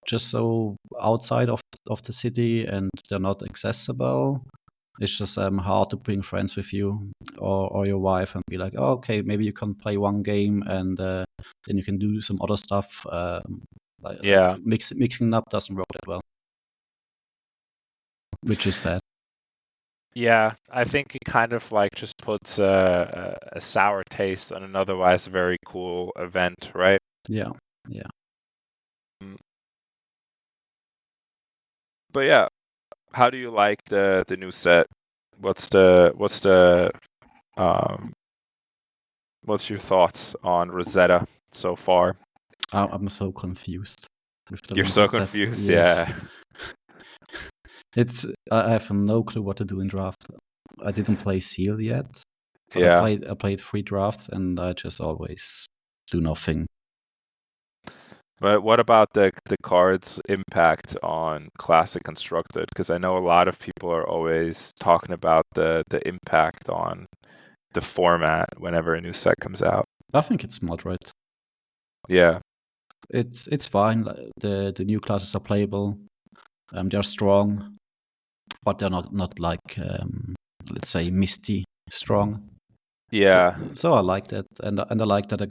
just so outside of the city and they're not accessible, it's just hard to bring friends with you or your wife and be like, oh, okay, maybe you can play one game and then you can do some other stuff. Like mixing up doesn't work that well, which is sad. Yeah, I think it kind of like just puts a sour taste on an otherwise very cool event, right? Yeah. But yeah, how do you like the new set? What's your thoughts on Rosetta so far? I'm so confused with the You're so confused, set. Yes. Yeah. I have no clue what to do in draft. I didn't play Seal yet. But yeah. I played 3 drafts and I just always do nothing. But what about the card's impact on Classic Constructed? Because I know a lot of people are always talking about the impact on the format whenever a new set comes out. I think it's moderate. Yeah. It's fine. The new classes are playable. They're strong, but they're not like let's say Misty strong. Yeah. So I like that, and I like that I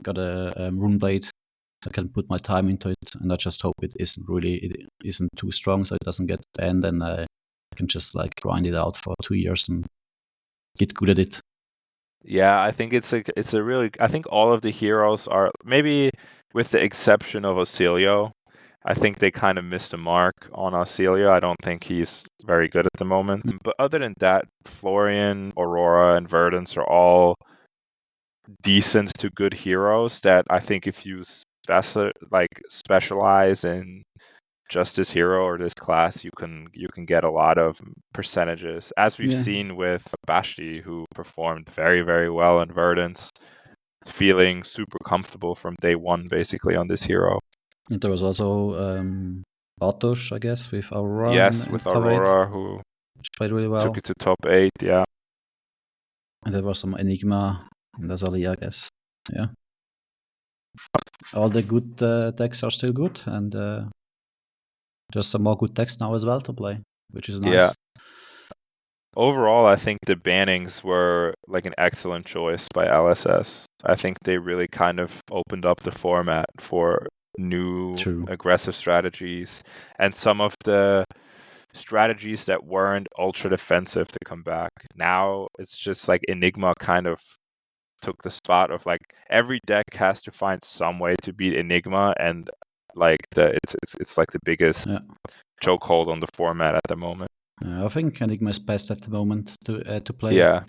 got a rune blade. I can put my time into it, and I just hope it isn't too strong, so it doesn't get banned, and I can just like grind it out for 2 years and get good at it. Yeah, I think it's a really. I think all of the heroes are, maybe with the exception of Auxilio, I think they kind of missed a mark on Auxilio. I don't think he's very good at the moment. But other than that, Florian, Aurora, and Verdance are all decent to good heroes that I think if you specialize in just this hero or this class, you can get a lot of percentages, as we've seen with Bashti, who performed very, very well in Verdance, feeling super comfortable from day 1 basically on this hero. And there was also Bartosz, I guess, with Aurora. Yes, with Aurora, who played really well. Took it to top 8, yeah. And there was some Enigma and Azalea, I guess. Yeah. All the good decks are still good, and there's some more good decks now as well to play, which is nice. Yeah. Overall, I think the bannings were like an excellent choice by LSS. I think they really kind of opened up the format for new True. aggressive strategies, and some of the strategies that weren't ultra defensive to come back. Now it's just like Enigma kind of took the spot of like every deck has to find some way to beat Enigma, and like it's like the biggest chokehold on the format at the moment. I think Enigma is best at the moment to play. Yeah.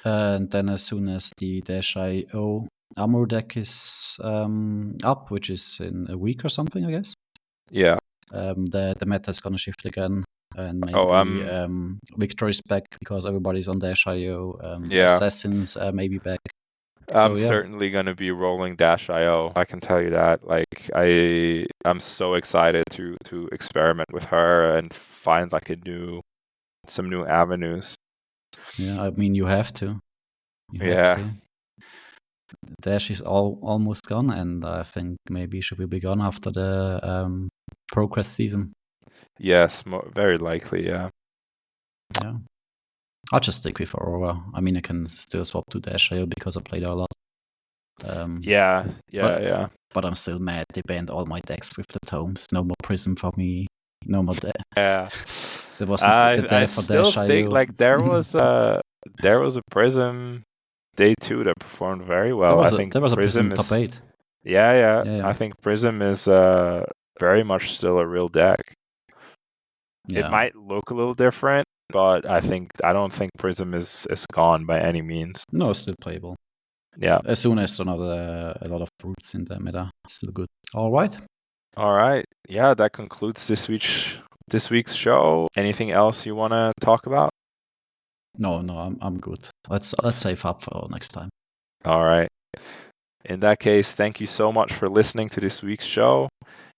And then as soon as the Dash.io armor deck is up, which is in a week or something, I guess. Yeah. The meta is gonna shift again, and maybe Victory's back because everybody's on Dash.io. Assassins maybe back. I'm certainly gonna be rolling Dash.io. I can tell you that. Like I'm so excited to experiment with her and find like some new avenues. Yeah, I mean you have to. Have to. Dash is almost gone, and I think maybe she will be gone after the progress season. Yes, very likely. Yeah. Yeah. I'll just stick with Aurora. I mean, I can still swap to Dash.io because I played her a lot. But I'm still mad they banned all my decks with the tomes. No more Prism for me. No more deck. Yeah. There wasn't the deck for still Dash.io. think like there was a Prism day 2 that performed very well. There was a Prism top 8. Yeah. I think Prism is very much still a real deck. Yeah. It might look a little different, but I don't think Prism is gone by any means. No, it's still playable. Yeah. As soon as a lot of roots in the meta, still good. All right. Yeah, that concludes this week's show. Anything else you want to talk about? No, I'm good. Let's save up for next time. All right. In that case, thank you so much for listening to this week's show.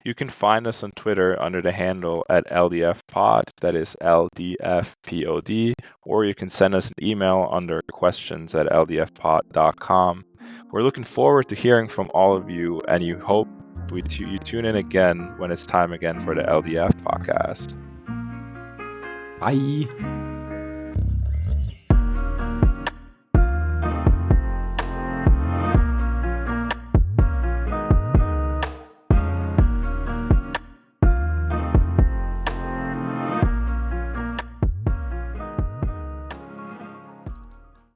You can find us on Twitter under the handle at LDFpod, that is LDFPOD, or you can send us an email under questions@ldfpod.com. We're looking forward to hearing from all of you, and you hope you tune in again when it's time again for the LDF podcast. Bye.